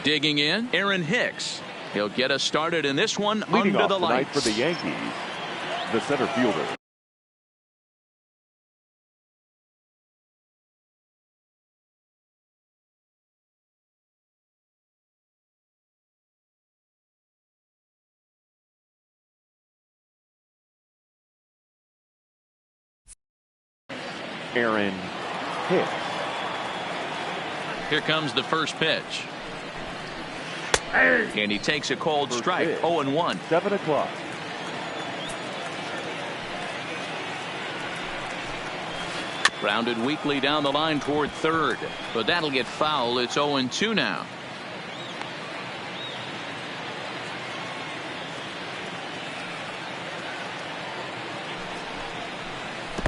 Digging in, Aaron Hicks. He'll get us started in this one Leading under off the tonight lights. for the Yankees, the center fielder. Aaron Hicks. Here comes the first pitch. And he takes a cold strike. 0-1. 7 o'clock. Grounded weakly down the line toward third. But that'll get foul. It's 0-2 now.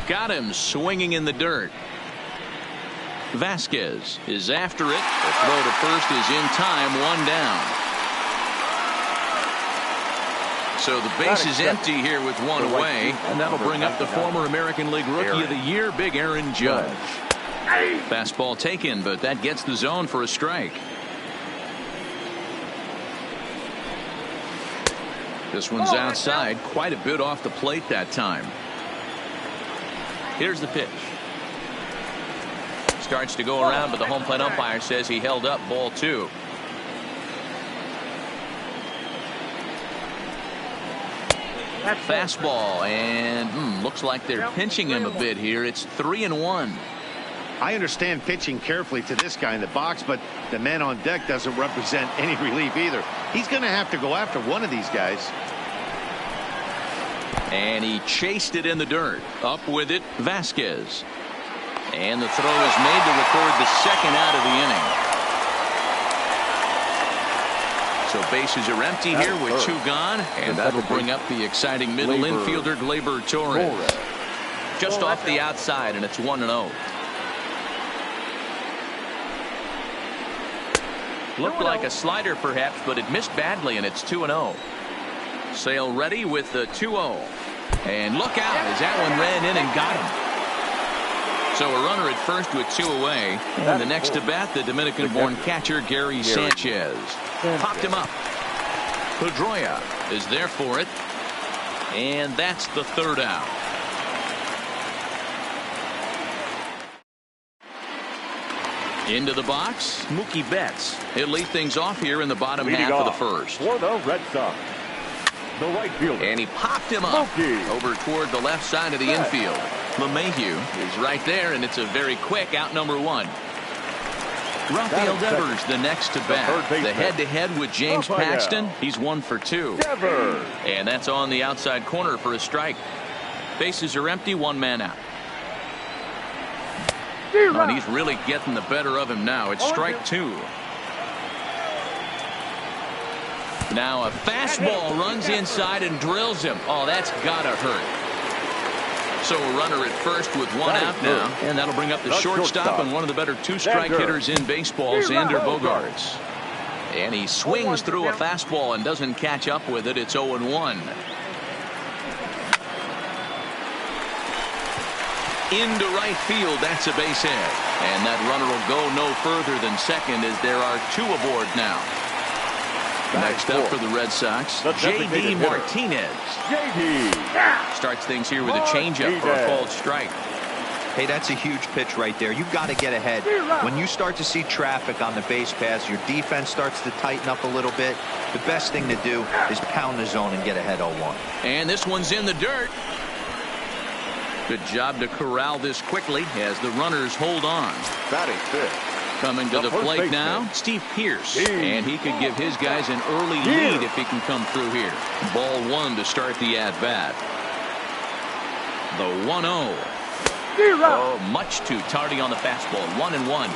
Got him swinging in the dirt. Vasquez is after it. The throw to first is in time. 1 down. So the base is empty here with 1 away, and that'll bring up the former American League Rookie of the Year, Big Aaron Judge. Fastball taken, but that gets the zone for a strike. This one's outside, quite a bit off the plate that time. Here's the pitch. Starts to go around, but the home plate umpire says he held up. Ball 2. Fastball, and looks like they're pinching him a bit here. It's 3-1. I understand pitching carefully to this guy in the box, but the man on deck doesn't represent any relief either. He's going to have to go after one of these guys. And he chased it in the dirt. Up with it, Vasquez. And the throw is made to record the second out of the inning. So bases are empty here with 2 gone, and that'll bring up the exciting middle infielder Gleyber Torres. Just off the outside, and it's 1-0. Looked like a slider perhaps, but it missed badly, and it's 2-0. Sale ready with the 2-0. And look out as that one ran in and got him. So a runner at first with 2 away. And the next to bat, the Dominican-born catcher Gary Sanchez. Popped him up. Pedroia is there for it. And that's the 3rd out. Into the box, Mookie Betts. He'll lead things off here in the bottom half of the first. For the Red Sox, the right fielder. And he popped him up over toward the left side of the infield. LeMahieu is right there, and it's a very quick out number 1. Rafael Devers the next to bat. The head-to-head with James Paxton. He's 1 for 2. And that's on the outside corner for a strike. Bases are empty, 1 man out. Oh, and he's really getting the better of him now. It's strike 2. Now a fastball runs inside and drills him. Oh, that's gotta hurt. So a runner at first with 1 out now, and that'll bring up the shortstop and one of the better 2-strike hitters in baseball, Xander Bogaerts. And he swings through a fastball and doesn't catch up with it. It's 0-1. Into right field, that's a base hit. And that runner will go no further than second as there are 2 aboard now. Next up for the Red Sox, J.D. Martinez. Starts things here with a changeup for a called strike. Hey, that's a huge pitch right there. You've got to get ahead. When you start to see traffic on the base paths, your defense starts to tighten up a little bit. The best thing to do is pound the zone and get ahead 0-1. And this one's in the dirt. Good job to corral this quickly as the runners hold on. Batting 5th. Coming to the plate now, Steve Pearce. And he could give his guys an early lead if he can come through here. Ball 1 to start the at-bat. The 1-0. Oh, much too tardy on the fastball. 1-1.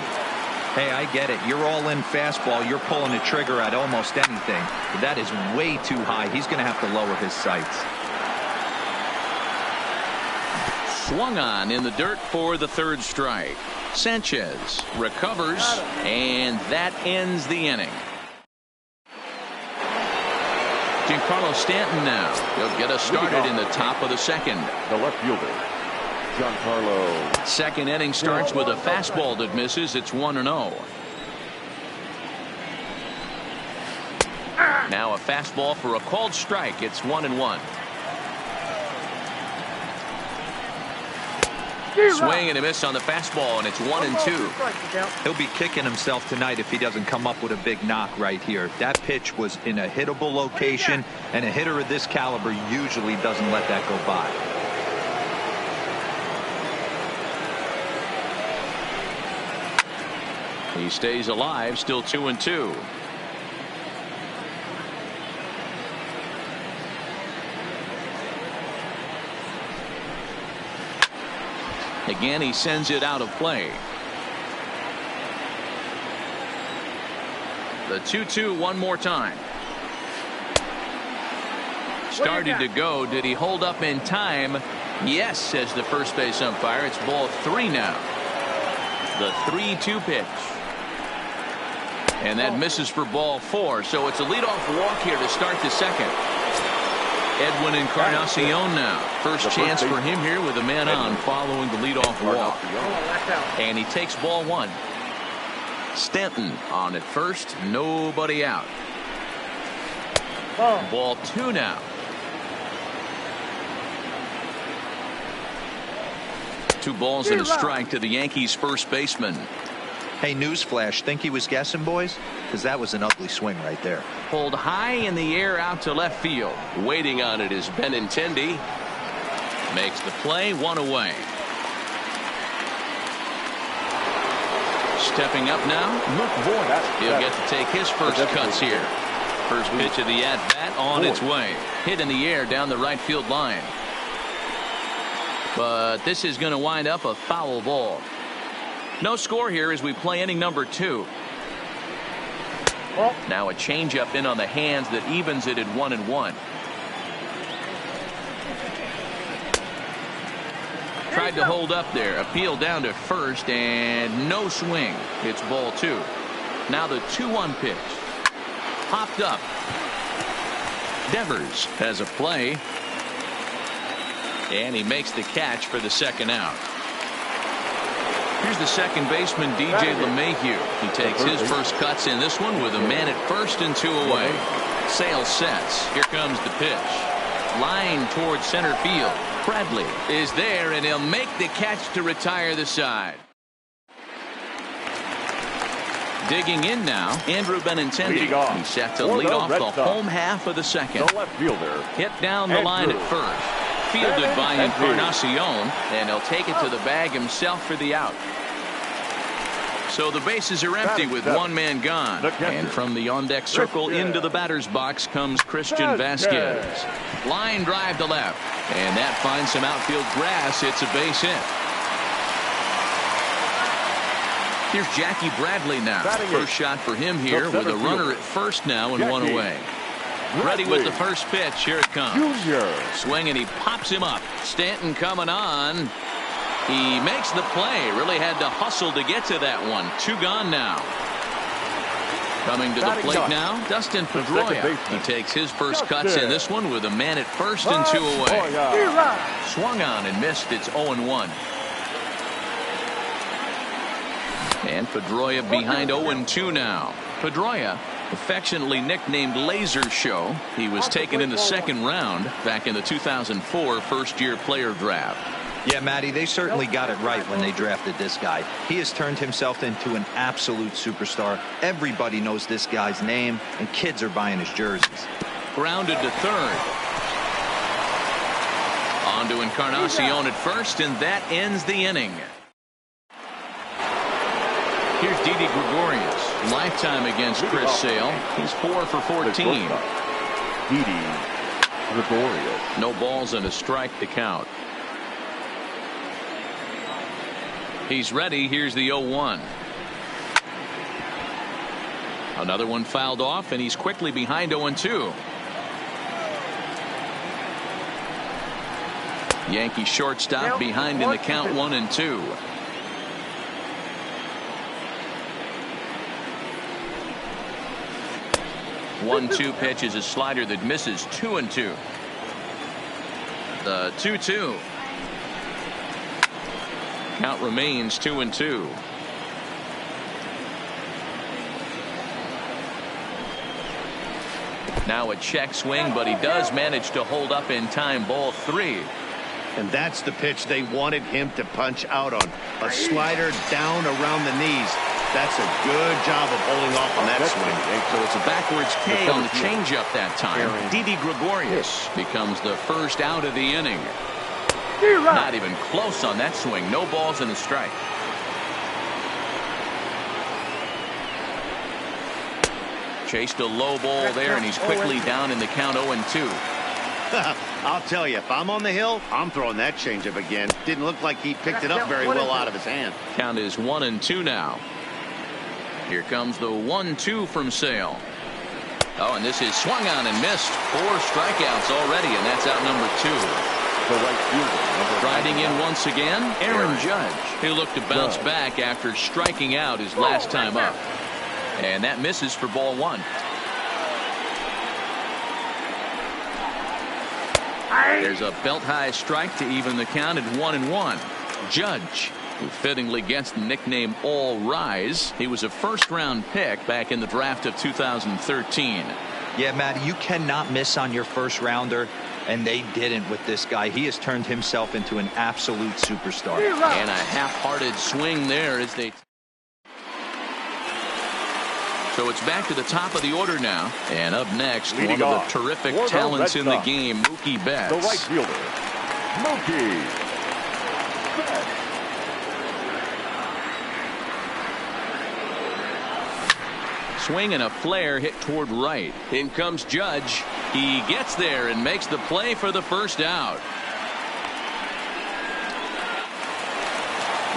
Hey, I get it. You're all in fastball. You're pulling the trigger at almost anything. But that is way too high. He's going to have to lower his sights. Swung on in the dirt for the 3rd strike. Sanchez recovers, and that ends the inning. Giancarlo Stanton now. He'll get us started in the top of the 2nd. The left fielder, Giancarlo. 2nd inning starts with a fastball that misses. It's 1-0. Now a fastball for a called strike. It's 1-1. Swing and a miss on the fastball, and it's 1-2. He'll be kicking himself tonight if he doesn't come up with a big knock right here. That pitch was in a hittable location, and a hitter of this caliber usually doesn't let that go by. He stays alive, still 2-2. Again, he sends it out of play. The 2-2 one more time. Started to go. Did he hold up in time? Yes, says the first base umpire. It's ball 3 now. The 3-2 pitch. And that misses for ball 4. So it's a leadoff walk here to start the second. Edwin Encarnacion now. First chance for him here with a man on following the leadoff walk. And he takes ball 1. Stanton on at first. Nobody out. Ball 2 now. 2 balls and a strike to the Yankees first baseman. Hey, newsflash, think he was guessing, boys? Because that was an ugly swing right there. Pulled high in the air out to left field. Waiting on it is Benintendi. Makes the play, 1 away. Stepping up now, Luke Voigt. He'll get to take his first cuts here. First pitch of the at-bat on its way. Hit in the air down the right field line. But this is going to wind up a foul ball. No score here as we play inning number 2. Now a changeup in on the hands that evens it at 1-1. Tried to hold up there. Appeal down to first and no swing. It's ball 2. Now the 2-1 pitch. Popped up. Devers has a play. And he makes the catch for the second out. Here's the second baseman, DJ LeMahieu. He takes his first cuts in this one with a man at first and 2 away. Sale sets. Here comes the pitch. Line towards center field. Bradley is there, and he'll make the catch to retire the side. Digging in now, Andrew Benintendi. He's set to lead off the home half of the second. The left fielder. Hit down the line at first. Fielded by Encarnacion, and he'll take it to the bag himself for the out. So the bases are empty with one man gone. And from the on-deck circle into the batter's box comes Christian Vasquez. Line drive to left, and that finds some outfield grass. It's a base hit. Here's Jackie Bradley now. First shot for him here with a runner at first now and 1 away. Ready with the first pitch. Here it comes. Swing and he pops him up. Stanton coming on. He makes the play. Really had to hustle to get to that one. 2 gone now. Coming to the plate now, Dustin Pedroia. He takes his first cuts in this one with a man at first and 2 away. Swung on and missed. It's 0-1. And Pedroia behind 0-2 now. Pedroia, affectionately nicknamed Laser Show. He was taken in the second round back in the 2004 first-year player draft. Yeah, Matty, they certainly got it right when they drafted this guy. He has turned himself into an absolute superstar. Everybody knows this guy's name, and kids are buying his jerseys. Grounded to third. On to Encarnacion at first, and that ends the inning. Here's Didi Gregorius. Lifetime against Chris Sale. He's 4 for 14. Didi Gregorius. No balls and a strike to count. He's ready. Here's the 0-1. Another one fouled off, and he's quickly behind 0-2. Yankee shortstop behind in the count 1-2. 1-2 pitch is a slider that misses. 2-2. The 2-2. Count remains 2-2. Now a check swing, but he does manage to hold up in time. Ball 3. And that's the pitch they wanted him to punch out on. A slider down around the knees. That's a good job of holding off on that swing. So it's a backwards K on the changeup that time. Gregorius becomes the first out of the inning. Not even close on that swing. No balls and a strike. Chased a low ball there, and he's quickly down in the count 0-2. I'll tell you, if I'm on the hill, I'm throwing that changeup again. Didn't look like he picked it up very well out of his hand. Count is 1-2 now. Here comes the 1-2 from Sale. Oh, and this is swung on and missed. 4 strikeouts already, and that's out number 2. The right fielder. Riding in once again, Aaron Judge. He looked to bounce back after striking out his last time up. And that misses for ball 1. There's a belt-high strike to even the count at 1-1. Judge, who fittingly gets the nickname All Rise. He was a first-round pick back in the draft of 2013. Yeah, Matty, you cannot miss on your first rounder, and they didn't with this guy. He has turned himself into an absolute superstar. And a half-hearted swing there as they... So it's back to the top of the order now. And up next, one of the terrific talents in the game, Mookie Betts. The right fielder, Mookie Betts. Swing and a flare hit toward right. In comes Judge. He gets there and makes the play for the first out.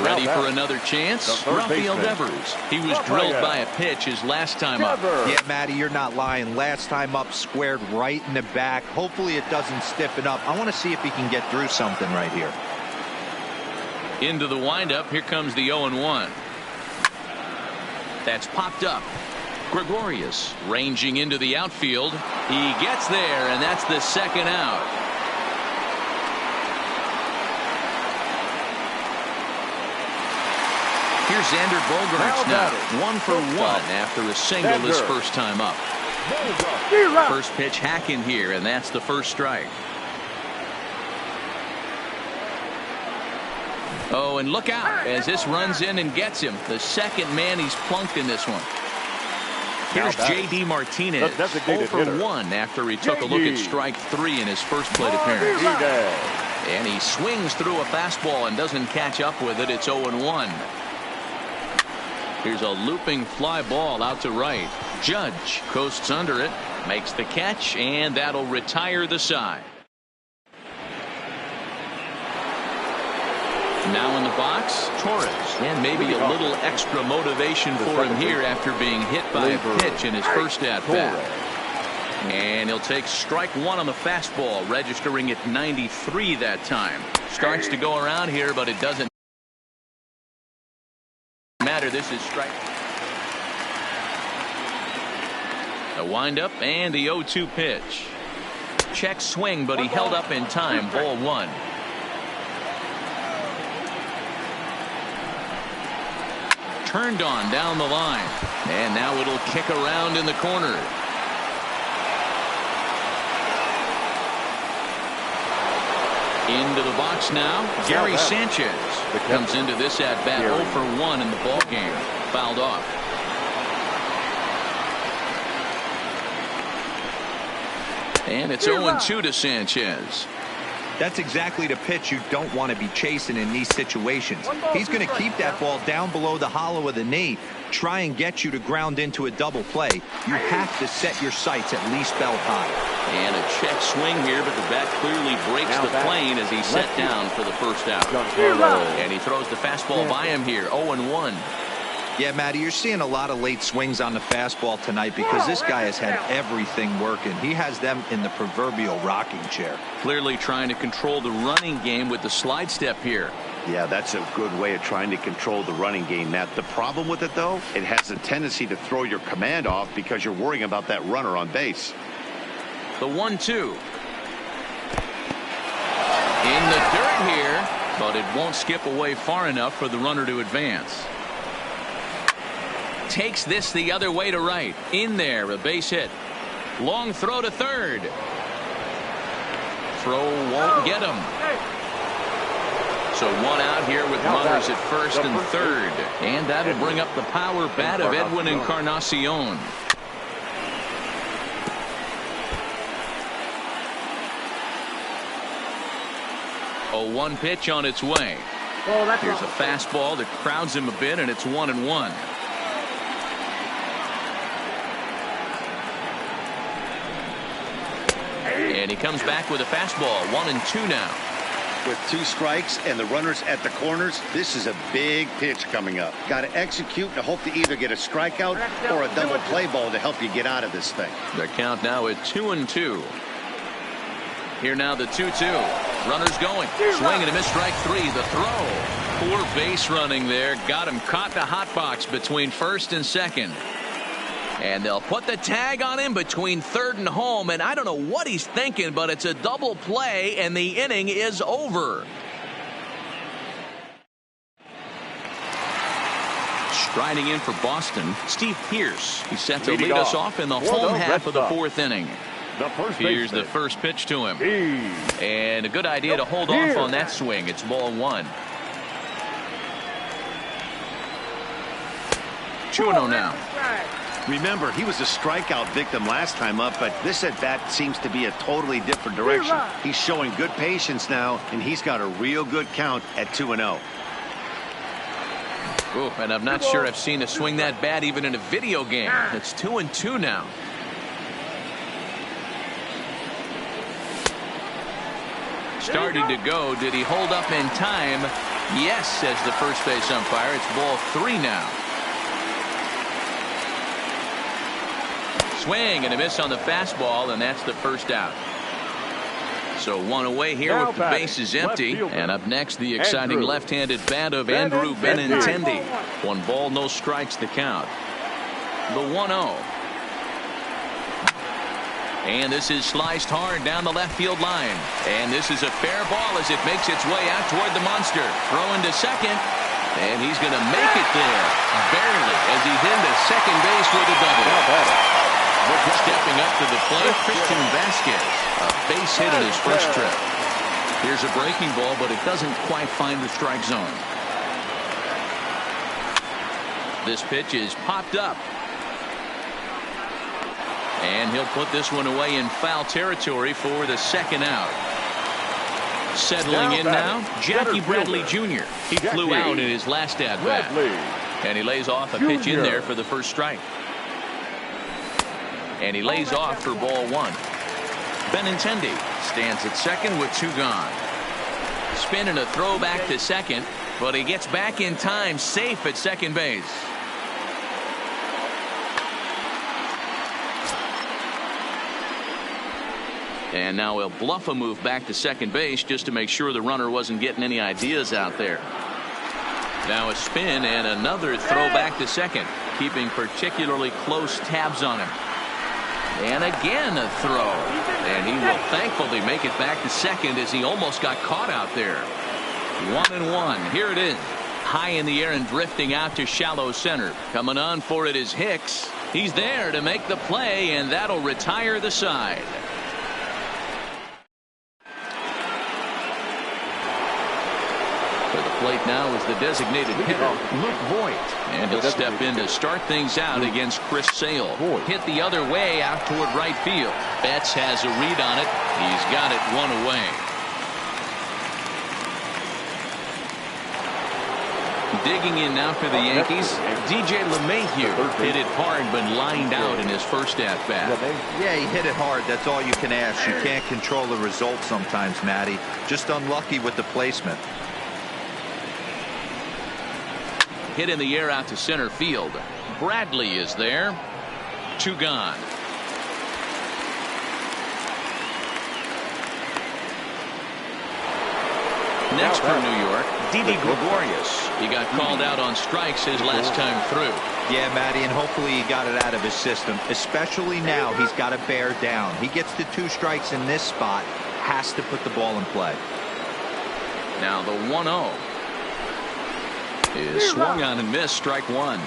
Ready for another chance? Rafael Devers. He was drilled by a pitch his last time up. Yeah, Matty, you're not lying. Last time up, squared right in the back. Hopefully it doesn't stiffen up. I want to see if he can get through something right here. Into the windup. Here comes the 0-1. That's popped up. Gregorius ranging into the outfield. He gets there, and that's the second out. Here's Xander Bogaerts now. 1 for 1 after a single this first time up. First pitch hacking here, and that's the first strike. Oh, and look out as this runs in and gets him. The second man he's plunked in this one. Here's J.D. Martinez, 0 for 1 after he took a look at strike 3 in his first plate appearance. And he swings through a fastball and doesn't catch up with it. It's 0-1. Here's a looping fly ball out to right. Judge coasts under it, makes the catch, and that'll retire the side. Now in the box, Torres. And maybe a little extra motivation for him here after being hit by a pitch in his first at-bat. And he'll take strike 1 on the fastball, registering at 93 that time. Starts to go around here, but it doesn't matter. This is strike. A windup and the 0-2 pitch. Check swing, but he held up in time. Ball 1. Turned on down the line, and now it'll kick around in the corner. Into the box now, Gary Sanchez comes into this at bat 0 for 1 in the ball game. Fouled off. And it's 0-2 to Sanchez. That's exactly the pitch you don't want to be chasing in these situations. He's going to keep that ball down below the hollow of the knee, try and get you to ground into a double play. You have to set your sights at least belt high. And a check swing here, but the bat clearly breaks the plane as he's set down for the first out. And he throws the fastball by him here, 0-1. Yeah, Matty, you're seeing a lot of late swings on the fastball tonight because this guy has had everything working. He has them in the proverbial rocking chair. Clearly trying to control the running game with the slide step here. Yeah, that's a good way of trying to control the running game, Matt. The problem with it, though, it has a tendency to throw your command off because you're worrying about that runner on base. The 1-2. In the dirt here, but it won't skip away far enough for the runner to advance. Takes this the other way to right. In there, a base hit. Long throw to third. Throw won't get him. So one out here with runners at first and third. And that'll bring up the power bat of Edwin Encarnacion. A 1 pitch on its way. Here's a fastball that crowds him a bit, and it's 1-1. And he comes back with a fastball. 1-2 now. With 2 strikes and the runners at the corners, this is a big pitch coming up. Got to execute and hope to either get a strikeout or a double play ball to help you get out of this thing. The count now at 2-2. Here now the 2-2. Runners going. Swing and a miss, strike 3. The throw. Poor base running there. Got him caught in the hot box between first and second. And they'll put the tag on him between third and home. And I don't know what he's thinking, but it's a double play, and the inning is over. Striding in for Boston, Steve Pearce. He's set to lead us off in the home half of the 4th inning. Here's the first pitch to him. And a good idea to hold off on that swing. It's ball 1. 2-0 now. Remember, he was a strikeout victim last time up, but this at-bat seems to be a totally different direction. He's showing good patience now, and he's got a real good count at 2-0. Ooh, and I'm not sure I've seen a swing that bad even in a video game. It's 2-2 now. Started to go. Did he hold up in time? Yes, says the first base umpire. It's ball 3 now. Swing and a miss on the fastball, and that's the first out. So 1 away here with the bases empty. And up next, the exciting left-handed bat of Andrew Benintendi. 1 ball, no strikes the count. The 1-0. And this is sliced hard down the left field line. And this is a fair ball as it makes its way out toward the monster. Throwing to second. And he's going to make it there. Barely, as he's into second base with a double. Stepping up to the plate, Christian Vasquez. A base hit in his first trip. Here's a breaking ball, but it doesn't quite find the strike zone. This pitch is popped up. And he'll put this one away in foul territory for the second out. Settling in now, Jackie Bradley Jr. He flew out in his last at-bat. And he lays off a pitch in there for the first strike. And he lays off for ball 1. Benintendi stands at second with 2 gone. Spin and a throw back to second, but he gets back in time, safe at second base. And now he'll bluff a move back to second base just to make sure the runner wasn't getting any ideas out there. Now a spin and another throw back to second, keeping particularly close tabs on him. And again a throw. And he will thankfully make it back to second as he almost got caught out there. 1-1. Here it is. High in the air and drifting out to shallow center. Coming on for it is Hicks. He's there to make the play, and that'll retire the side. Plate now is the designated hitter, Luke Voigt. And he'll step in to start things out against Chris Sale. Hit the other way out toward right field. Betts has a read on it. He's got it 1 away. Digging in now for the Yankees, DJ LeMahieu hit it hard but lined out in his first at-bat. Yeah, he hit it hard. That's all you can ask. You can't control the result sometimes, Matty. Just unlucky with the placement. Hit in the air out to center field. Bradley is there. 2 gone. Next for New York, Didi Gregorius. He got called out on strikes his last time through. Yeah, Matty, and hopefully he got it out of his system. Especially now, he's got to bear down. He gets the 2 strikes in this spot. Has to put the ball in play. Now the 1-0. Is swung on and missed, strike 1.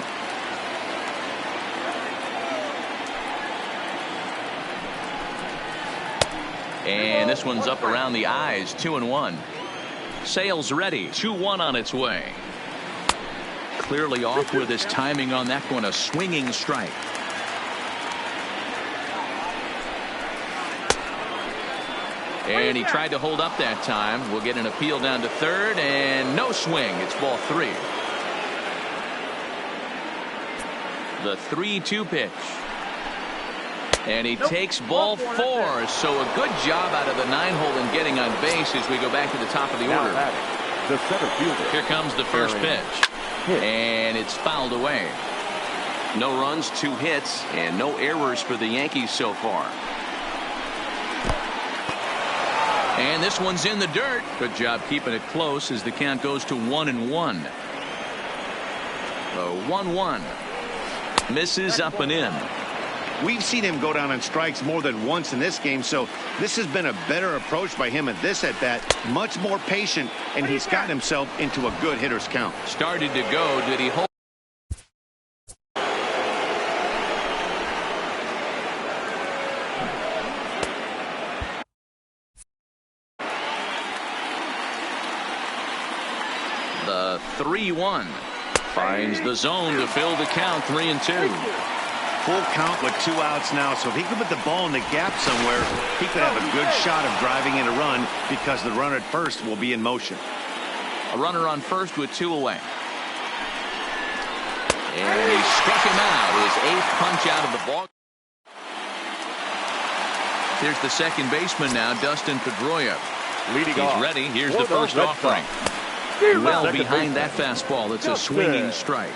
And this one's up around the eyes, 2-1. Sale's ready, 2-1 on its way. Clearly off with his timing on that one, a swinging strike. And he tried to hold up that time. We'll get an appeal down to third, and no swing. It's ball 3. The 3-2 pitch. And he takes ball 4. So a good job out of the 9-hole in getting on base as we go back to the top of the order. The center fielder. Here comes the first pitch. And it's fouled away. No runs, 2 hits, and no errors for the Yankees so far. And this one's in the dirt. Good job keeping it close as the count goes to 1-1. The 1-1. Misses up and in. We've seen him go down on strikes more than once in this game, so this has been a better approach by him at this at-bat. Much more patient, and he's gotten himself into a good hitter's count. Started to go. Did he hold? The 3-1 finds the zone to fill the count. 3-2. Full count with 2 outs now, so if he could put the ball in the gap somewhere, he could have a good shot of driving in a run because the runner at first will be in motion. A runner on first with 2 away. And he struck him out. His 8th punch out of the ball. Here's the second baseman now, Dustin Pedroia. Leading He's off. ready. Here's the first offering. Well behind that fastball. It's a swinging strike.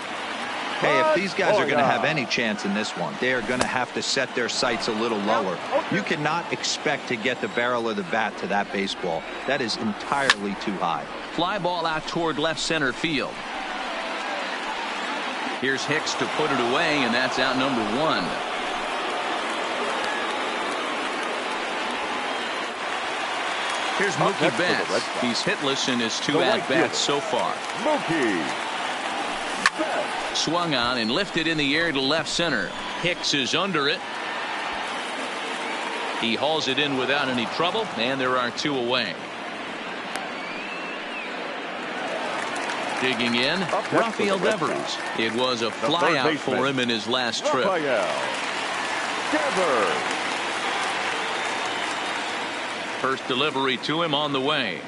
Hey, if these guys are going to have any chance in this one, they are going to have to set their sights a little lower. You cannot expect to get the barrel of the bat to that baseball. That is entirely too high. Fly ball out toward left center field. Here's Hicks to put it away, and that's out number 1. Here's Mookie Betts. He's hitless in his 2 at-bats so far. Mookie. Swung on and lifted in the air to left center. Hicks is under it. He hauls it in without any trouble, and there are 2 away. Digging in, Rafael Devers. It was a flyout for him in his last trip. First delivery to him on the way.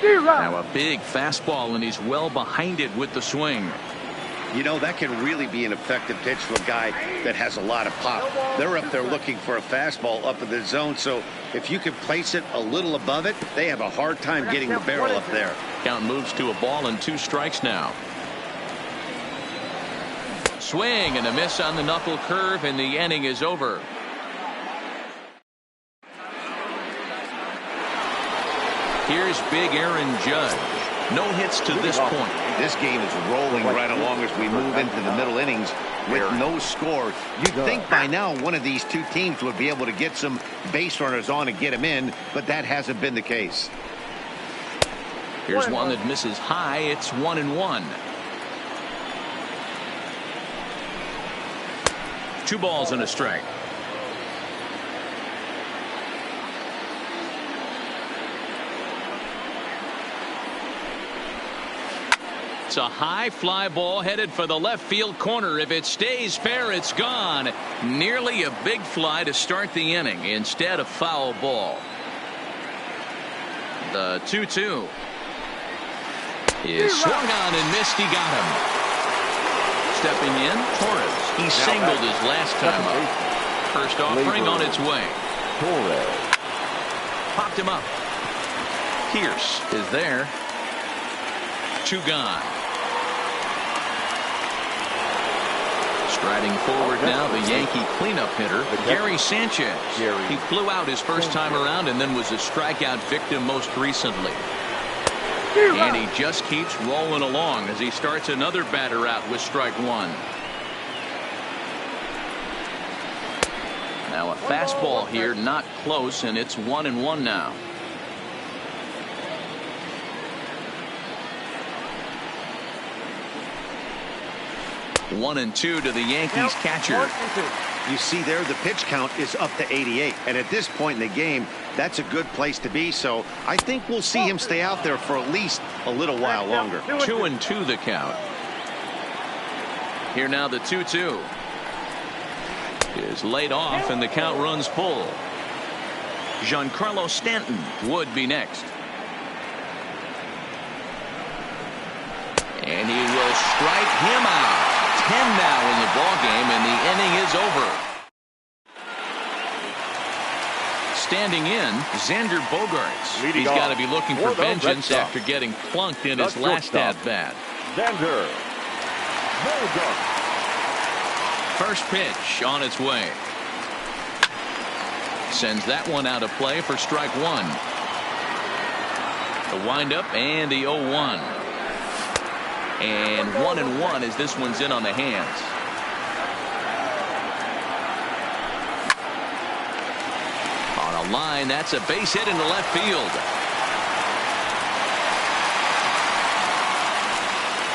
Now a big fastball, and he's well behind it with the swing. You know, that can really be an effective pitch for a guy that has a lot of pop. They're up there looking for a fastball up in the zone, so if you can place it a little above it, they have a hard time getting the barrel up there. Count moves to a ball and 2 strikes now. Swing and a miss on the knuckle curve, and the inning is over. Here's big Aaron Judge. No hits to this point. This game is rolling right along as we move into the middle innings with no score. You'd think by now one of these 2 teams would be able to get some base runners on and get them in, but that hasn't been the case. Here's one that misses high. It's 1-1. 2 balls and a strike. It's a high fly ball headed for the left field corner. If it stays fair, it's gone. Nearly a big fly to start the inning. Instead, a foul ball. The 2-2 is swung on and missed. He got him. Stepping in, Torres. He singled his last time up. First offering on its way. Torres. Popped him up. Pierce is there. 2 gone. Striding forward now, the Yankee cleanup hitter, Gary Sanchez. He flew out his first time around and then was a strikeout victim most recently. And he just keeps rolling along as he starts another batter out with strike 1. Now a fastball here, not close, and it's 1-1 now. 1-2 to the Yankees catcher. You see there, the pitch count is up to 88. And at this point in the game, that's a good place to be. So I think we'll see him stay out there for at least a little while longer. 2-2 the count. Here now the 2-2 is laid off and the count runs full. Giancarlo Stanton would be next. And he will strike him out. 10 now in the ball game, and the inning is over. Standing in, Xander Bogaerts. He's got to be looking for vengeance after getting plunked in his last at-bat. Xander Bogaerts. First pitch on its way. Sends that one out of play for strike one. The windup and the 0-1. And 1-1 as this one's in on the hands. On a line, that's a base hit into left field.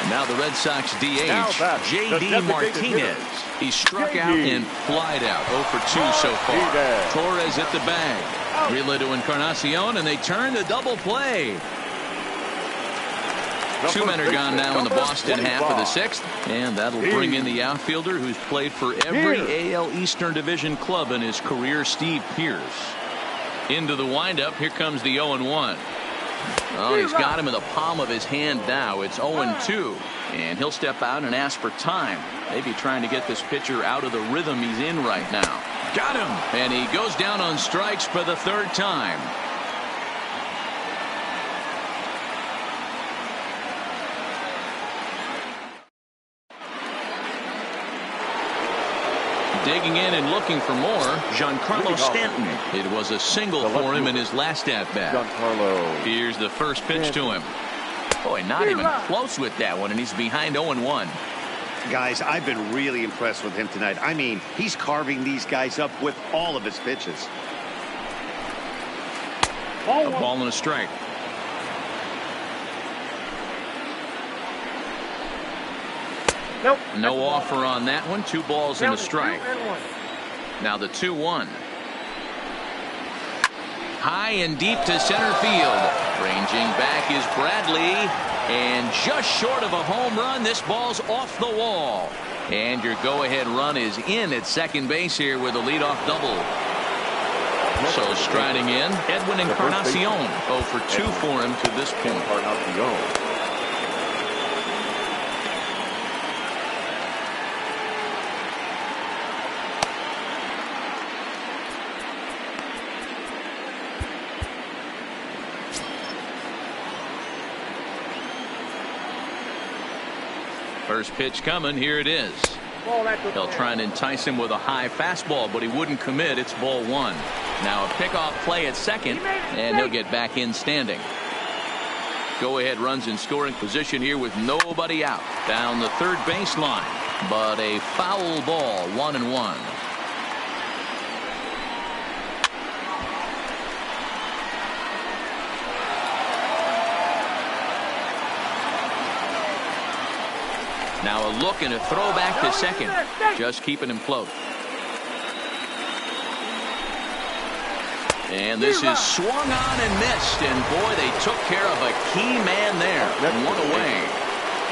And now the Red Sox DH, J.D. Martinez. He struck out and flied out. 0 for 2 so far. Torres hit the bag. Relay to Encarnacion, and they turn the double play. Two men are gone now in the Boston half of the 6th, and that'll bring in the outfielder who's played for every AL Eastern Division club in his career, Steve Pearce. Into the windup, here comes the 0-1. Oh, he's got him in the palm of his hand now. It's 0-2, and he'll step out and ask for time. Maybe trying to get this pitcher out of the rhythm he's in right now. Got him, and he goes down on strikes for the 3rd time. Digging in and looking for more, Giancarlo Stanton. It was a single for him in his last at-bat. Here's the first pitch to him. Boy, not even close with that one, and he's behind 0-1. Guys, I've been really impressed with him tonight. I mean, he's carving these guys up with all of his pitches. A ball and a strike. Nope. No offer on that one. 2 balls and a strike. Now the 2-1. High and deep to center field. Ranging back is Bradley. And just short of a home run, this ball's off the wall. And your go-ahead run is in at second base here with a leadoff double. So striding in, Edwin Encarnacion. 0 for 2 for him to this point. First pitch coming. Here it is. They'll try and entice him with a high fastball, but he wouldn't commit. It's ball 1. Now a pickoff play at second, and he'll get back in standing. Go ahead runs in scoring position here with nobody out. Down the third baseline, but a foul ball. 1-1. Now a look and a throw back to second. Just keeping him close. And this is swung on and missed. And boy, they took care of a key man there. One away.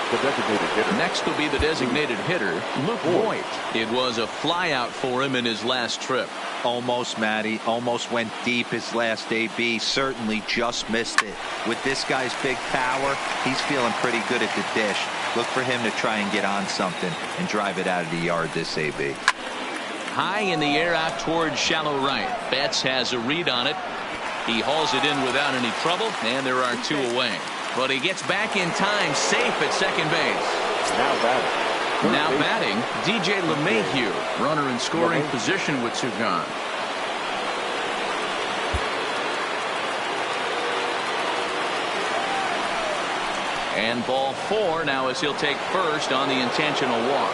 The designated hitter. Next will be the designated hitter, Luke Voigt. It was a flyout for him in his last trip. Almost, Matty. Almost went deep his last AB. Certainly just missed it. With this guy's big power, he's feeling pretty good at the dish. Look for him to try and get on something and drive it out of the yard this AB. High in the air out towards shallow right. Betts has a read on it. He hauls it in without any trouble, and there are 2 away. But he gets back in time, safe at second base. Now batting, DJ LeMahieu, runner in scoring position with 2 gone. And ball 4 now as he'll take first on the intentional walk.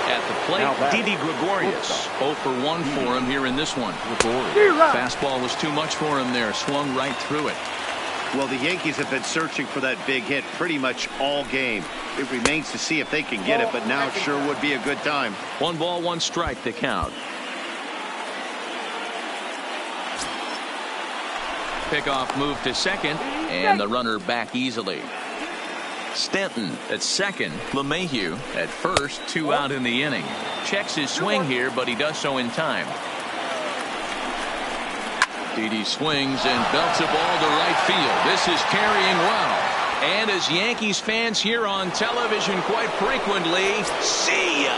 At the plate, Didi Gregorius. 0 for 1 for him here in this one. Fastball was too much for him there. Swung right through it. Well, the Yankees have been searching for that big hit pretty much all game. It remains to see if they can get it, but now it sure would be a good time. 1 ball, 1 strike to count. Pickoff move to second, and the runner back easily. Stanton at second. LeMahieu at first. 2 out in the inning. Checks his swing here, but he does so in time. Didi swings and belts a ball to right field. This is carrying well. And as Yankees fans hear on television quite frequently, see ya!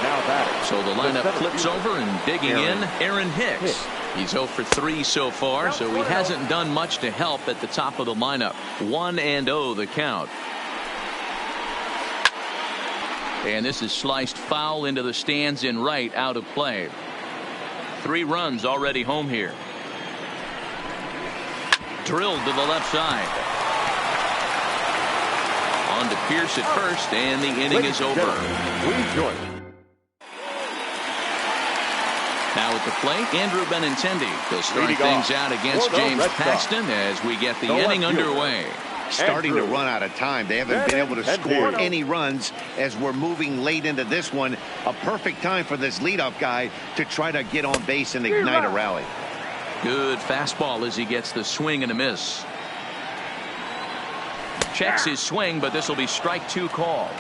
Now batting. So the lineup flips over and digging in, Aaron Hicks. He's 0 for 3 so far, so he hasn't done much to help at the top of the lineup. 1-0 the count. And this is sliced foul into the stands in right, out of play. 3 runs already home here. Drilled to the left side. On to Pierce at first, and the inning is over. Please join us. Now at the plate, Andrew Benintendi. He'll start things out against James Paxton as we get the inning underway. Starting to run out of time. They haven't been able to score any runs as we're moving late into this one. A perfect time for this leadoff guy to try to get on base and ignite a rally. Good fastball as he gets the swing and a miss. Checks his swing, but this will be strike 2 called.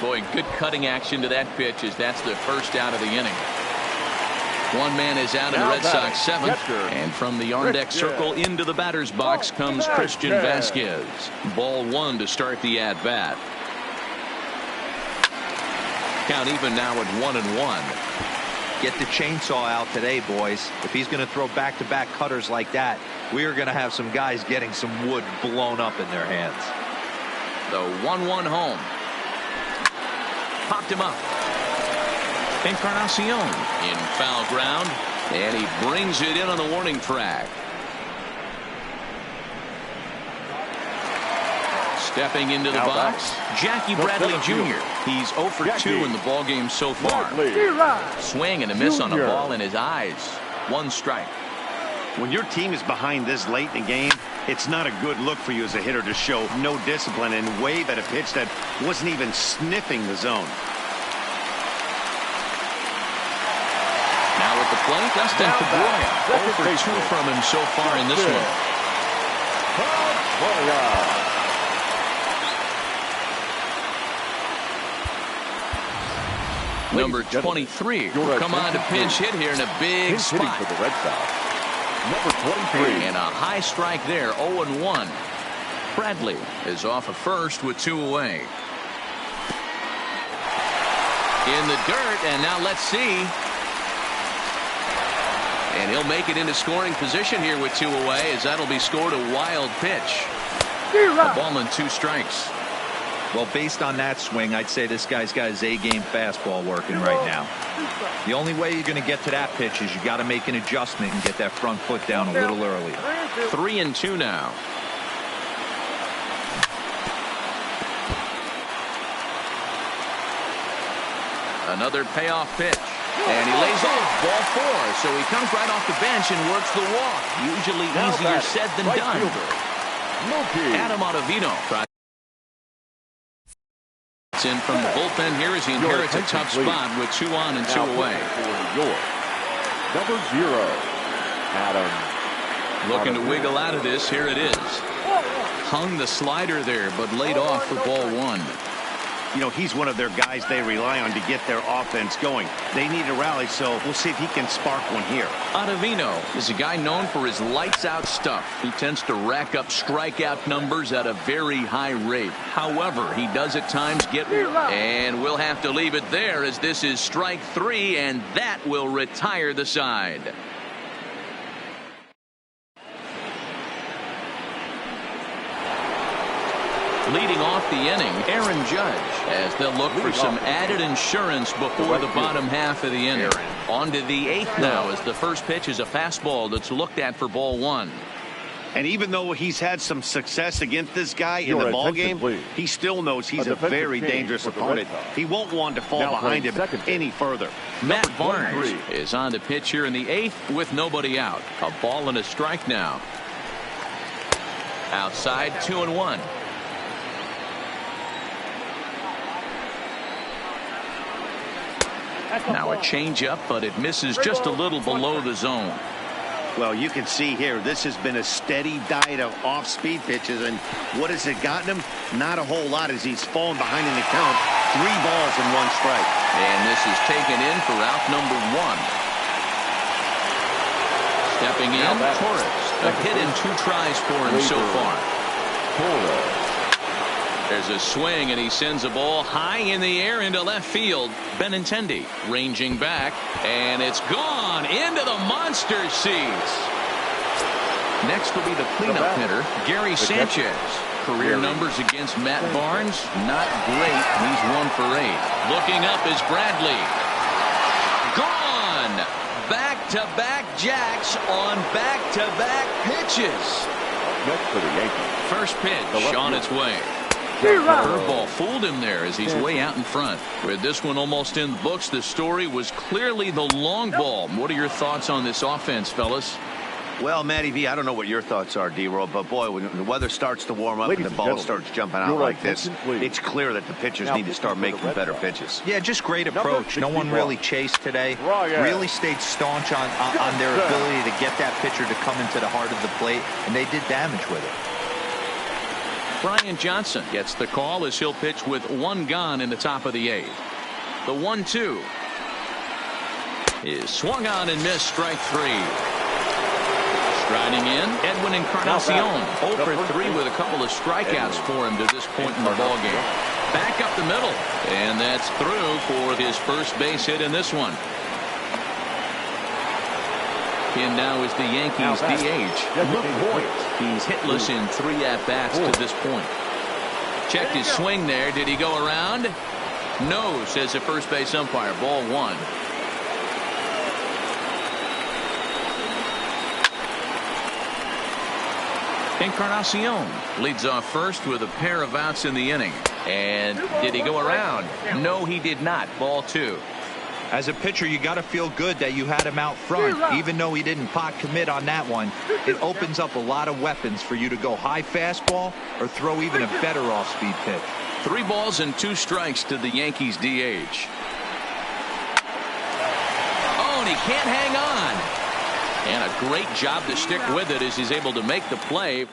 Boy, good cutting action to that pitch as that's the first out of the inning. 1 man is out in the Red Sox 7th. And from the on-deck circle into the batter's box comes Christian Vasquez. Ball 1 to start the at-bat. Count even now at 1-1. Get the chainsaw out today, boys. If he's going to throw back-to-back cutters like that, we are going to have some guys getting some wood blown up in their hands. The 1-1 home. Popped him up. Encarnacion in foul ground, and he brings it in on the warning track. Stepping into the box, Jackie Bradley Jr. He's 0 for 2 in the ballgame so far. Swing and a miss on a ball in his eyes. 1 strike. When your team is behind this late in the game, it's not a good look for you as a hitter to show no discipline and wave at a pitch that wasn't even sniffing the zone. Now at the plate, Dustin Pedroia. 0 for 2 from him so far in this one. Number 23 will come on to pinch hit here in a big spot. For the Red Sox. Number 23. And a high strike there, 0-1. Bradley is off of first with 2 away. In the dirt, and now let's see. And he'll make it into scoring position here with 2 away, as that'll be scored a wild pitch. A ball and 2 strikes. Well, based on that swing, I'd say this guy's got his A-game fastball working right now. The only way you're going to get to that pitch is you got to make an adjustment and get that front foot down a little earlier. 3-2 now. Another payoff pitch. And he lays off ball 4. So he comes right off the bench and works the walk. Usually easier said than done. Adam Ottavino tries in from the bullpen here as he inherits a tough spot with 2 on and 2 away. Number 0, Adam. Looking to wiggle out of this. Here it is. Hung the slider there, but laid off for ball 1. You know, he's one of their guys they rely on to get their offense going. They need a rally, so we'll see if he can spark one here. Ottavino is a guy known for his lights-out stuff. He tends to rack up strikeout numbers at a very high rate. However, he does at times get... And we'll have to leave it there as this is strike 3, and that will retire the side. Leading off the inning, Aaron Judge, as they'll look for some added insurance before the bottom half of the inning. On to the 8th now, as the first pitch is a fastball that's looked at for ball 1. And even though he's had some success against this guy in Your the ball attention, game, please. he still knows he's a defensive very change dangerous for the Red opponent. Sox. He won't want to fall Now behind playing him second any further. Matt Barnes 23. is on the pitch here in the 8th with nobody out. A ball and a strike now. Outside, 2-1. Now a changeup, but it misses just a little below the zone. Well, you can see here, this has been a steady diet of off-speed pitches, and what has it gotten him? Not a whole lot as he's fallen behind in the count. 3 balls and 1 strike. And this is taken in for out number 1. Stepping in, Torres. A hit in 2 tries for him so far. Torres. There's a swing, and he sends a ball high in the air into left field. Benintendi ranging back, and it's gone into the monster seats. Next will be the cleanup hitter, Gary Sanchez. Career numbers against Matt Barnes, not great. He's 1 for 8. Looking up is Bradley. Gone! Back-to-back jacks on back-to-back pitches. Next for the Yankees. First pitch on its way. Curveball fooled him there as he's way out in front. With this one almost in the books, the story was clearly the long ball. What are your thoughts on this offense, fellas? Well, Matty V, I don't know what your thoughts are, D-Roll, but boy, when the weather starts to warm up Ladies and the and ball gentlemen, starts jumping out your like this, attention, please. it's clear that the pitchers Now, need to start this is for the making Red better Sox. pitches. Yeah, just great Number approach. No one 61. really chased today. Ryan. Really stayed staunch on their ability to get that pitcher to come into the heart of the plate, and they did damage with it. Brian Johnson gets the call as he'll pitch with 1 gone in the top of the 8th. The 1-2 is swung on and missed, strike 3. Striding in, Edwin Encarnacion, 0 for 3 with a couple of strikeouts for him to this point in the ballgame. Back up the middle, and that's through for his first base hit in this one. In now is the Yankees DH, Luke Voigt. He's hitless in 3 at-bats to this point. Checked his swing there. Did he go around? No, says the first base umpire. Ball 1. Encarnacion leads off first with a pair of outs in the inning. And did he go around? No, he did not. Ball 2. As a pitcher, you got to feel good that you had him out front. Even though he didn't pot commit on that one, it opens up a lot of weapons for you to go high fastball or throw even a better off-speed pitch. 3 balls and 2 strikes to the Yankees DH. Oh, and he can't hang on. And a great job to stick with it as he's able to make the play.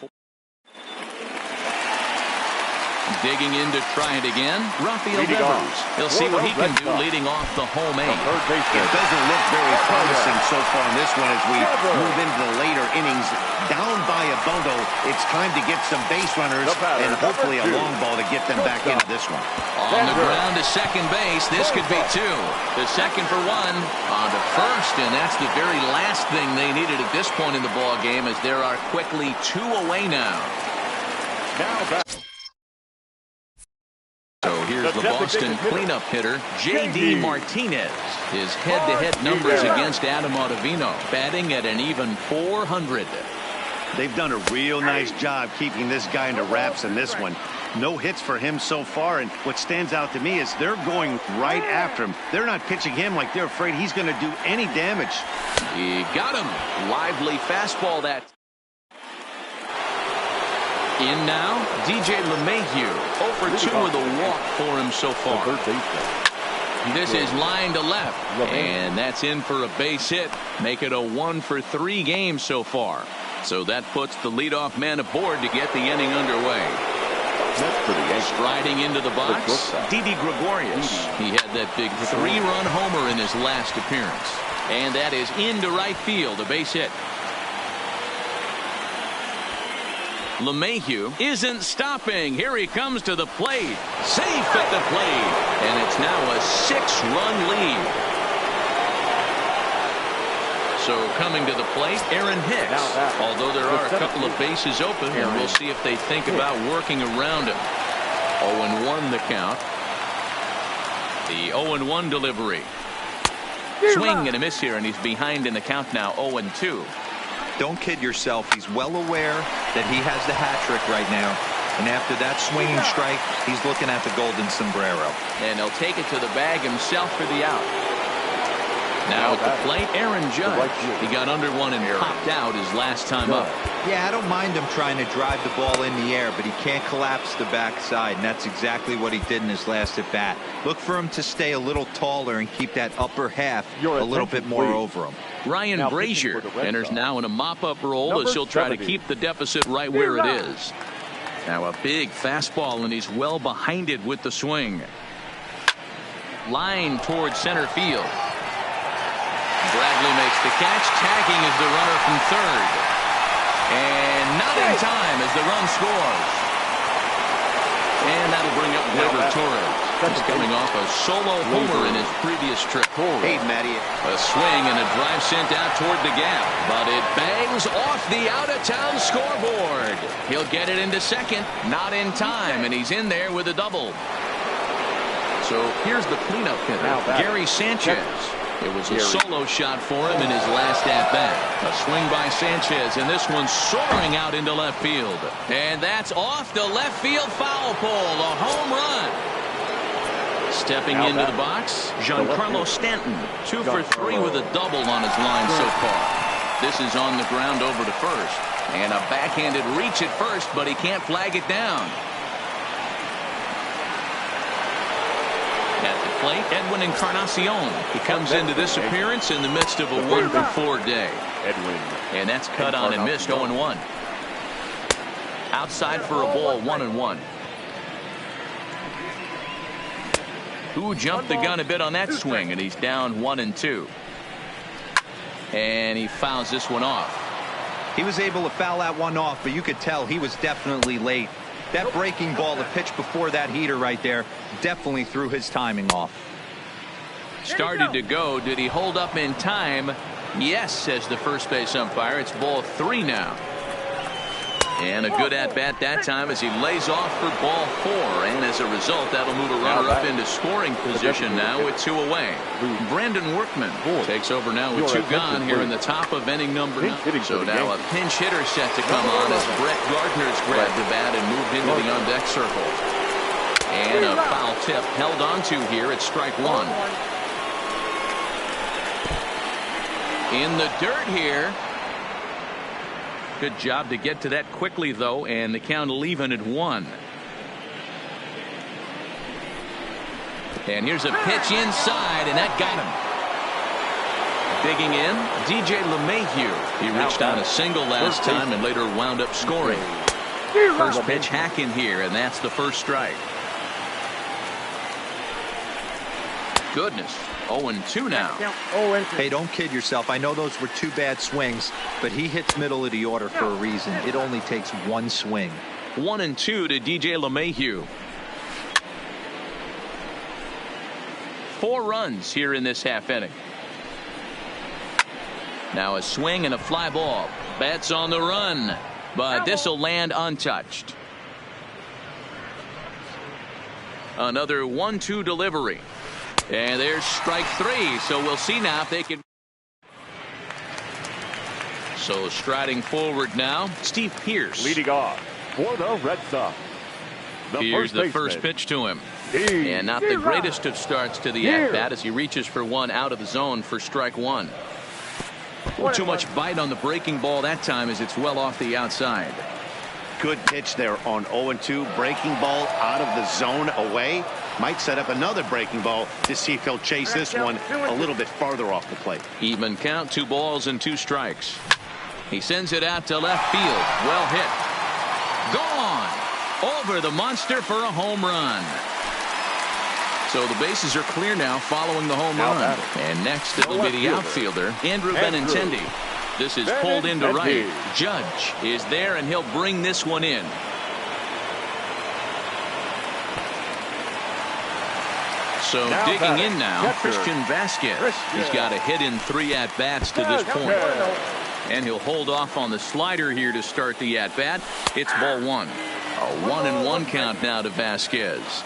Digging in to try it again, Rafael Devers. He'll see what he can do leading off the home 8. It doesn't look very promising so far in this one as we move into the later innings. Down by a bundle, it's time to get some base runners and hopefully a long ball to get them back into this one. On the ground to second base, this could be 2. The second for 1 on to first, and that's the very last thing they needed at this point in the ball game, as there are quickly 2 away now. So here's the Boston cleanup hitter, J.D. Martinez. His head-to-head numbers against Adam Ottavino, batting at an even .400. They've done a real nice job keeping this guy into wraps in this one. No hits for him so far, and what stands out to me is they're going right after him. They're not pitching him like they're afraid he's going to do any damage. He got him. Lively fastball that. In now, DJ LeMahieu, 0 for 2 with a walk for him so far. This is line to left, and that's in for a base hit. Make it a 1 for 3 game so far. So that puts the leadoff man aboard to get the inning underway. Striding into the box, Didi Gregorius. He had that big 3-run homer in his last appearance. And that is into right field, a base hit. LeMahieu isn't stopping. Here he comes to the plate. Safe at the plate. And it's now a 6-run lead. So coming to the plate, Aaron Hicks. Although there are a couple of bases open, and we'll see if they think about working around him. 0-1 the count. The 0-1 delivery. Swing and a miss here, and he's behind in the count now, 0-2. Don't kid yourself. He's well aware that he has the hat trick right now. And after that swinging strike, he's looking at the golden sombrero. And he'll take it to the bag himself for the out. Now at the plate, Aaron Judge. He got under one and popped out his last time up. Yeah, I don't mind him trying to drive the ball in the air, but he can't collapse the backside, and that's exactly what he did in his last at bat. Look for him to stay a little taller and keep that upper half a little bit more over him. Ryan Brazier enters now in a mop-up role as he'll try to keep the deficit right where it is. Now a big fastball, and he's well behind it with the swing. Line towards center field. Bradley makes the catch. Tagging is the runner from third. And not in time as the run scores. And that'll bring up Gleyber Torres. He's coming off a solo homer in his previous trip. Hey, Matty. A swing and a drive sent out toward the gap, but it bangs off the out-of-town scoreboard. He'll get it into second, not in time, and he's in there with a double. So here's the cleanup hitter, Gary Sanchez. It was a solo shot for him in his last at-bat. A swing by Sanchez, and this one's soaring out into left field. And that's off the left field foul pole, a home run. Stepping into the box, Giancarlo Stanton, 2 for 3 with a double on his line so far. This is on the ground over to first. And a backhanded reach at first, but he can't flag it down. At the plate, Edwin Encarnacion. He comes into this appearance in the midst of a 1-for-4 day. And that's cut on and missed, 0-1. Outside for a ball, 1-1. Who jumped the gun a bit on that swing, and he's down 1-2. And he fouls this one off. He was able to foul that one off, but you could tell he was definitely late. That breaking ball, the pitch before that heater right there, definitely threw his timing off. Started to go. Did he hold up in time? Yes, says the first base umpire. It's ball 3 now. And a good at-bat that time as he lays off for ball 4. And as a result, that'll move a runner up into scoring position now with 2 away. Brandon Workman takes over now with 2 gone here in the top of inning number 9. So now a pinch hitter set to come on as Brett Gardner's grabbed the bat and moved into the on-deck circle. And a foul tip held onto here at strike 1. In the dirt here. Good job to get to that quickly, though, and the count will even at 1. And here's a pitch inside, and that got him. Digging in, DJ LeMahieu. He reached on a single last time and later wound up scoring. First pitch hacking here, and that's the first strike. Goodness. 0-2 now. Hey, don't kid yourself. I know those were 2 bad swings, but he hits middle of the order for a reason. It only takes 1 swing. 1-2 to DJ LeMahieu. 4 runs here in this half inning. Now a swing and a fly ball. Bats on the run, but this will land untouched. Another 1-2 delivery. And there's strike 3, so we'll see now if they can. So striding forward now, Steve Pearce. Leading off for the Red Sox. Here's the first pitch to him. And not the greatest of starts to the at-bat as he reaches for one out of the zone for strike 1. Too much bite on the breaking ball that time as it's well off the outside. Good pitch there on 0-2. Breaking ball out of the zone away. Might set up another breaking ball to see if he'll chase this one a little bit farther off the plate. Even count, 2 balls and 2 strikes. He sends it out to left field. Well hit. Gone. Over the monster for a home run. So the bases are clear now following the home run. And next it'll be the outfielder, Andrew Benintendi. This is pulled into right. Judge is there, and he'll bring this one in. So digging in now, Christian Vasquez. He's got a hit in 3 at-bats to this point. And he'll hold off on the slider here to start the at-bat. It's ball 1. A 1-1 count now to Vasquez.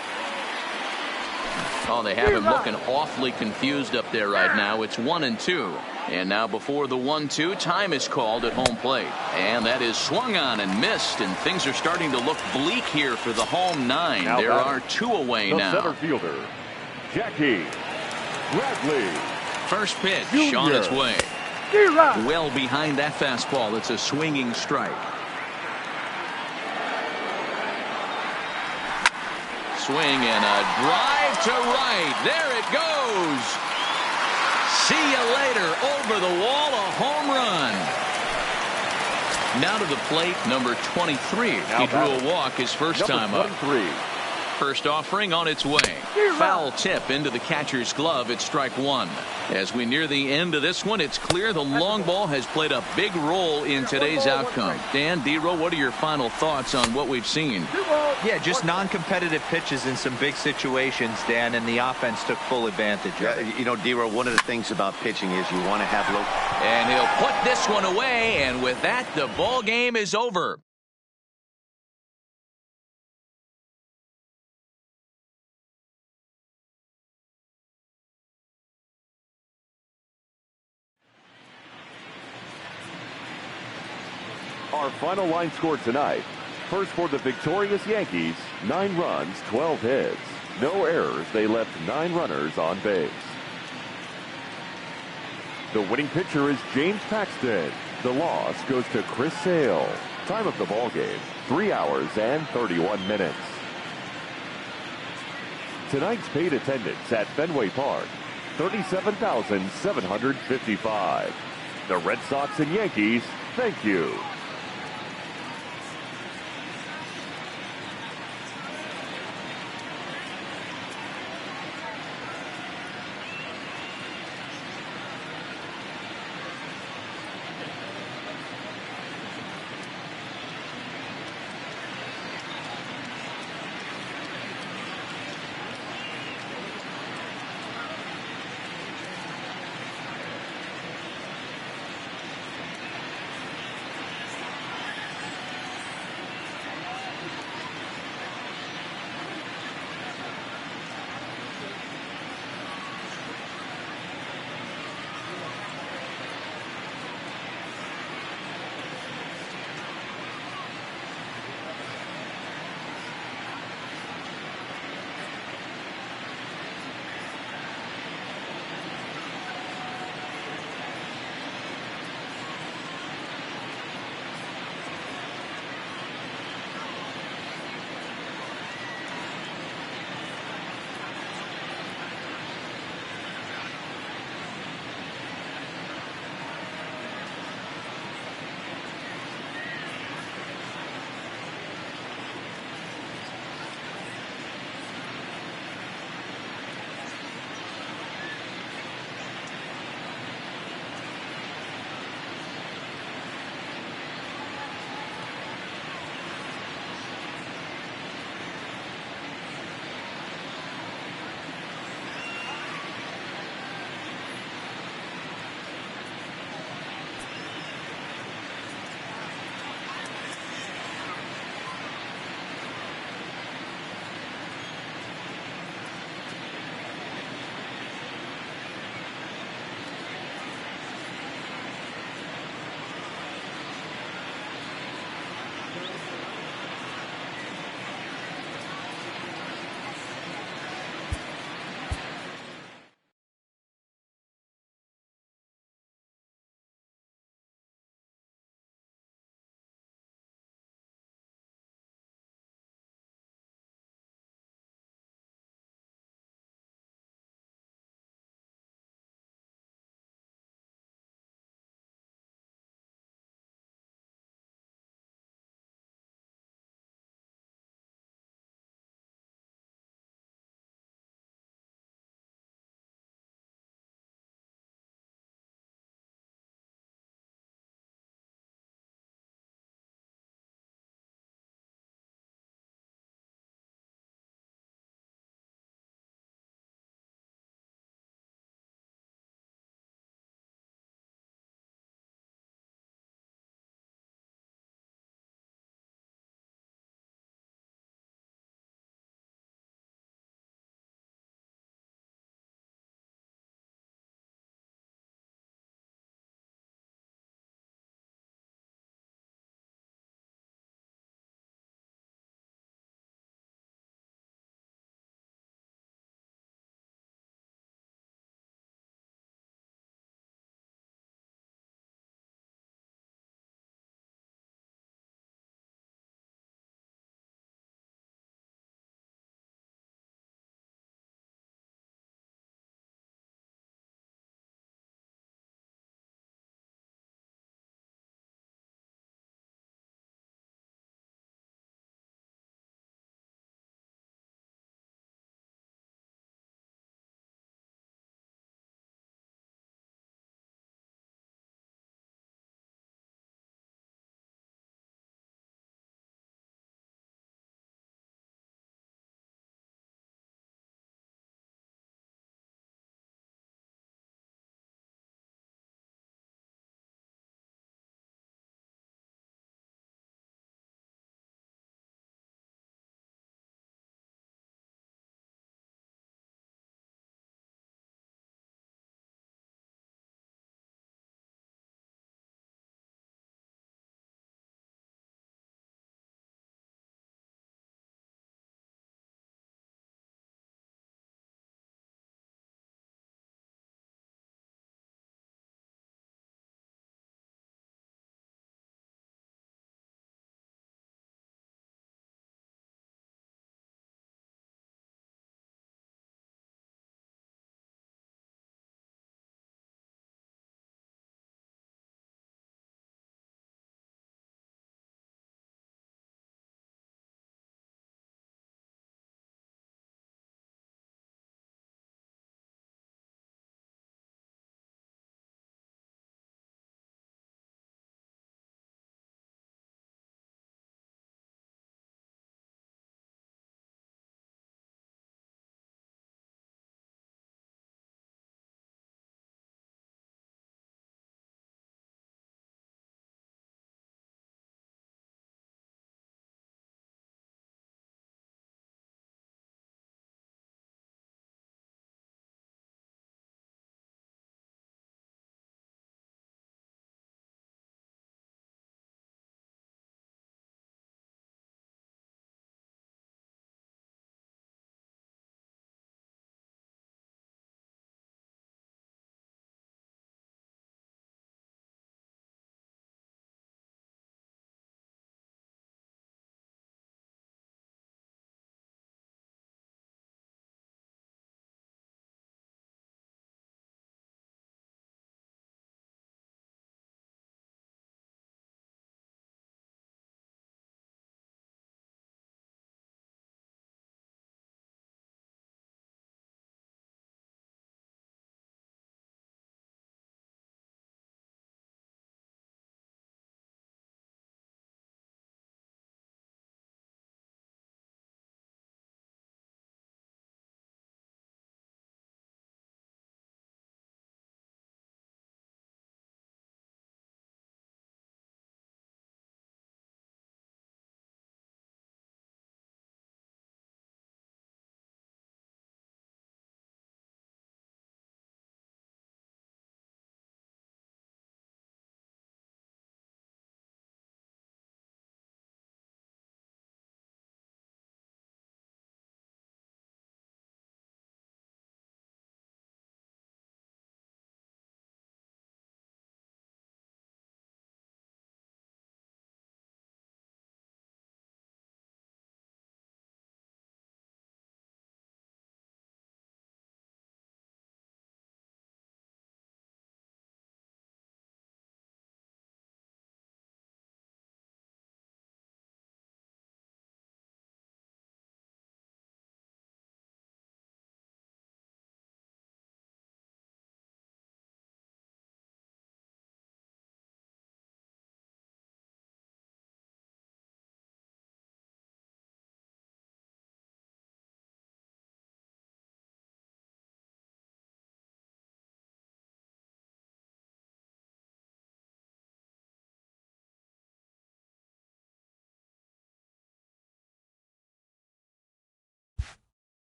Oh, they have him looking awfully confused up there right now. It's 1-2. And now before the 1-2, time is called at home plate. And that is swung on and missed, and things are starting to look bleak here for the home 9. Now there are 2 away the now. Center fielder, Jackie Bradley. First pitch Junior. on its way. Well behind that fastball. It's a swinging strike. Swing and a drive to right. There it goes. See you later. Over the wall, a home run. Now to the plate, number 23. He drew a walk his first time up. First offering on its way. Foul tip into the catcher's glove. It's strike 1. As we near the end of this one, it's clear the long ball has played a big role in today's outcome. Dan, D-Row, what are your final thoughts on what we've seen? Yeah, just non-competitive pitches in some big situations, Dan, and the offense took full advantage of it. You know, D-Row, one of the things about pitching is you want to have low. And he'll put this one away, and with that, the ball game is over. Our final line score tonight. First for the victorious Yankees, 9 runs, 12 hits. No errors. They left 9 runners on base. The winning pitcher is James Paxton. The loss goes to Chris Sale. Time of the ball game, 3 hours and 31 minutes. Tonight's paid attendance at Fenway Park, 37,755. The Red Sox and Yankees, thank you.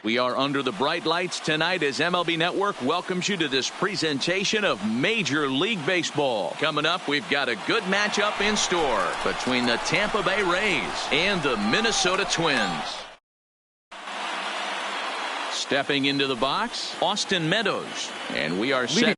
We are under the bright lights tonight as MLB Network welcomes you to this presentation of Major League Baseball. Coming up, we've got a good matchup in store between the Tampa Bay Rays and the Minnesota Twins. Stepping into the box, Austin Meadows, and we are set.